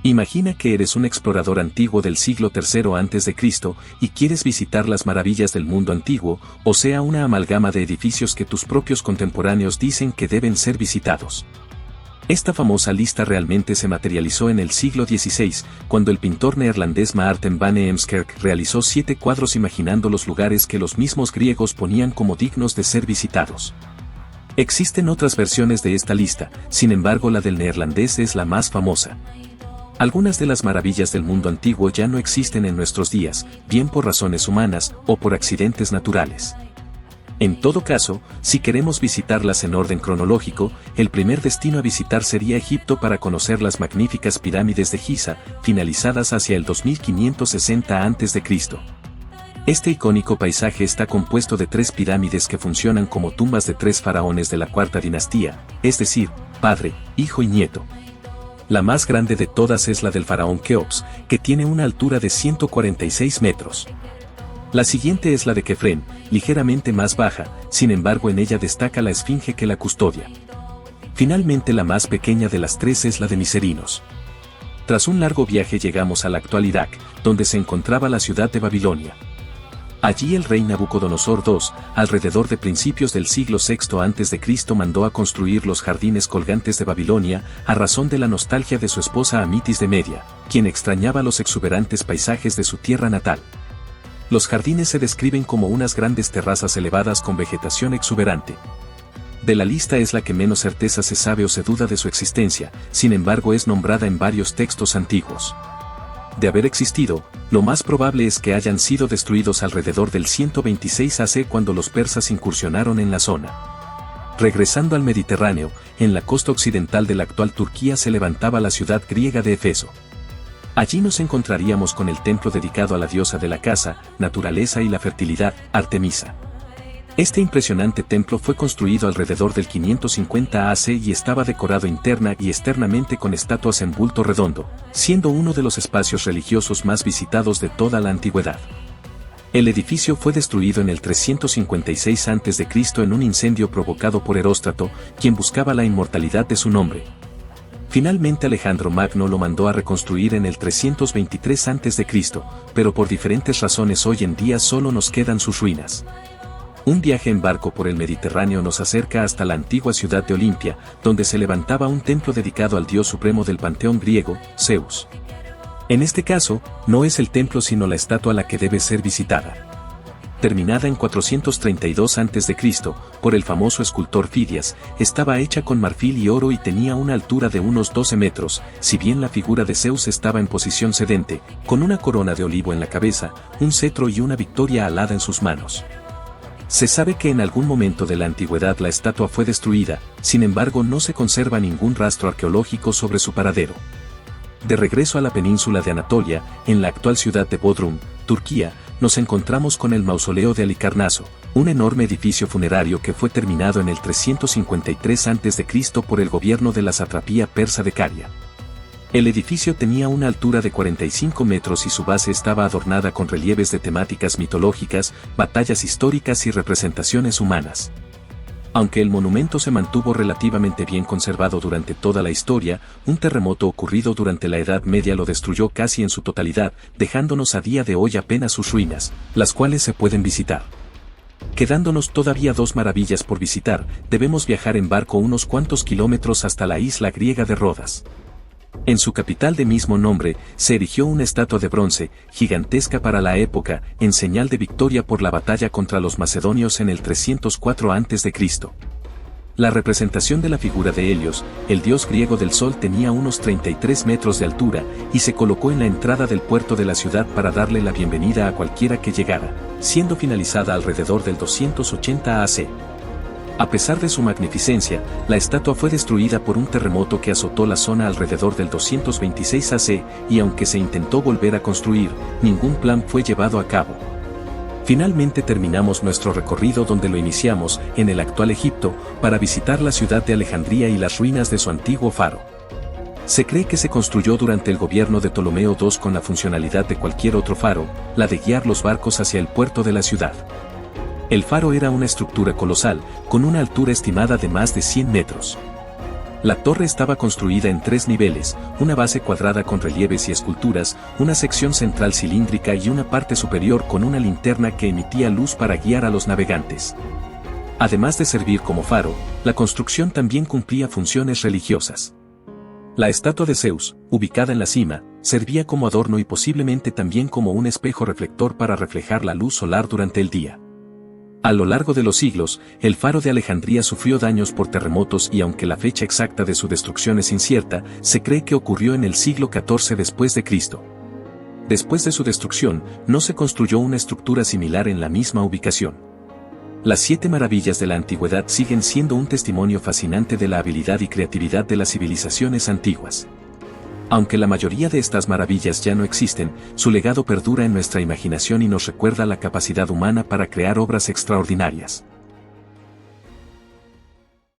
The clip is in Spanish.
Imagina que eres un explorador antiguo del siglo III a.C. y quieres visitar las maravillas del mundo antiguo, o sea una amalgama de edificios que tus propios contemporáneos dicen que deben ser visitados. Esta famosa lista realmente se materializó en el siglo XVI, cuando el pintor neerlandés Maarten van Heemskerk realizó 7 cuadros imaginando los lugares que los mismos griegos ponían como dignos de ser visitados. Existen otras versiones de esta lista, sin embargo la del neerlandés es la más famosa. Algunas de las maravillas del mundo antiguo ya no existen en nuestros días, bien por razones humanas o por accidentes naturales. En todo caso, si queremos visitarlas en orden cronológico, el primer destino a visitar sería Egipto para conocer las magníficas pirámides de Giza, finalizadas hacia el 2560 a.C. Este icónico paisaje está compuesto de 3 pirámides que funcionan como tumbas de 3 faraones de la cuarta dinastía, es decir, padre, hijo y nieto. La más grande de todas es la del faraón Keops, que tiene una altura de 146 metros. La siguiente es la de Kefren, ligeramente más baja, sin embargo en ella destaca la esfinge que la custodia. Finalmente la más pequeña de las 3 es la de Miserinos. Tras un largo viaje llegamos a la actual Irak, donde se encontraba la ciudad de Babilonia. Allí el rey Nabucodonosor II, alrededor de principios del siglo VI a.C. mandó a construir los jardines colgantes de Babilonia, a razón de la nostalgia de su esposa Amitis de Media, quien extrañaba los exuberantes paisajes de su tierra natal. Los jardines se describen como unas grandes terrazas elevadas con vegetación exuberante. De la lista es la que menos certeza se sabe o se duda de su existencia, sin embargo es nombrada en varios textos antiguos. De haber existido, lo más probable es que hayan sido destruidos alrededor del 126 AC cuando los persas incursionaron en la zona. Regresando al Mediterráneo, en la costa occidental de la actual Turquía se levantaba la ciudad griega de Éfeso. Allí nos encontraríamos con el templo dedicado a la diosa de la casa, naturaleza y la fertilidad, Artemisa. Este impresionante templo fue construido alrededor del 550 AC y estaba decorado interna y externamente con estatuas en bulto redondo, siendo uno de los espacios religiosos más visitados de toda la antigüedad. El edificio fue destruido en el 356 a.C. en un incendio provocado por Heróstrato, quien buscaba la inmortalidad de su nombre. Finalmente Alejandro Magno lo mandó a reconstruir en el 323 a.C., pero por diferentes razones hoy en día solo nos quedan sus ruinas. Un viaje en barco por el Mediterráneo nos acerca hasta la antigua ciudad de Olimpia, donde se levantaba un templo dedicado al dios supremo del panteón griego, Zeus. En este caso, no es el templo sino la estatua la que debe ser visitada. Terminada en 432 a.C. por el famoso escultor Fidias, estaba hecha con marfil y oro y tenía una altura de unos 12 metros, si bien la figura de Zeus estaba en posición sedente, con una corona de olivo en la cabeza, un cetro y una victoria alada en sus manos. Se sabe que en algún momento de la antigüedad la estatua fue destruida, sin embargo no se conserva ningún rastro arqueológico sobre su paradero. De regreso a la península de Anatolia, en la actual ciudad de Bodrum, Turquía, nos encontramos con el mausoleo de Halicarnaso, un enorme edificio funerario que fue terminado en el 353 a.C. por el gobierno de la satrapía persa de Caria. El edificio tenía una altura de 45 metros y su base estaba adornada con relieves de temáticas mitológicas, batallas históricas y representaciones humanas. Aunque el monumento se mantuvo relativamente bien conservado durante toda la historia, un terremoto ocurrido durante la Edad Media lo destruyó casi en su totalidad, dejándonos a día de hoy apenas sus ruinas, las cuales se pueden visitar. Quedándonos todavía 2 maravillas por visitar, debemos viajar en barco unos cuantos kilómetros hasta la isla griega de Rodas. En su capital de mismo nombre, se erigió una estatua de bronce, gigantesca para la época, en señal de victoria por la batalla contra los macedonios en el 304 a.C. La representación de la figura de Helios, el dios griego del sol, tenía unos 33 metros de altura, y se colocó en la entrada del puerto de la ciudad para darle la bienvenida a cualquiera que llegara, siendo finalizada alrededor del 280 AC. A pesar de su magnificencia, la estatua fue destruida por un terremoto que azotó la zona alrededor del 226 AC, y aunque se intentó volver a construir, ningún plan fue llevado a cabo. Finalmente terminamos nuestro recorrido donde lo iniciamos, en el actual Egipto, para visitar la ciudad de Alejandría y las ruinas de su antiguo faro. Se cree que se construyó durante el gobierno de Ptolomeo II con la funcionalidad de cualquier otro faro, la de guiar los barcos hacia el puerto de la ciudad. El faro era una estructura colosal, con una altura estimada de más de 100 metros. La torre estaba construida en 3 niveles, una base cuadrada con relieves y esculturas, una sección central cilíndrica y una parte superior con una linterna que emitía luz para guiar a los navegantes. Además de servir como faro, la construcción también cumplía funciones religiosas. La estatua de Zeus, ubicada en la cima, servía como adorno y posiblemente también como un espejo reflector para reflejar la luz solar durante el día. A lo largo de los siglos, el faro de Alejandría sufrió daños por terremotos y aunque la fecha exacta de su destrucción es incierta, se cree que ocurrió en el siglo XIV después de Cristo. Después de su destrucción, no se construyó una estructura similar en la misma ubicación. Las 7 maravillas de la antigüedad siguen siendo un testimonio fascinante de la habilidad y creatividad de las civilizaciones antiguas. Aunque la mayoría de estas maravillas ya no existen, su legado perdura en nuestra imaginación y nos recuerda la capacidad humana para crear obras extraordinarias.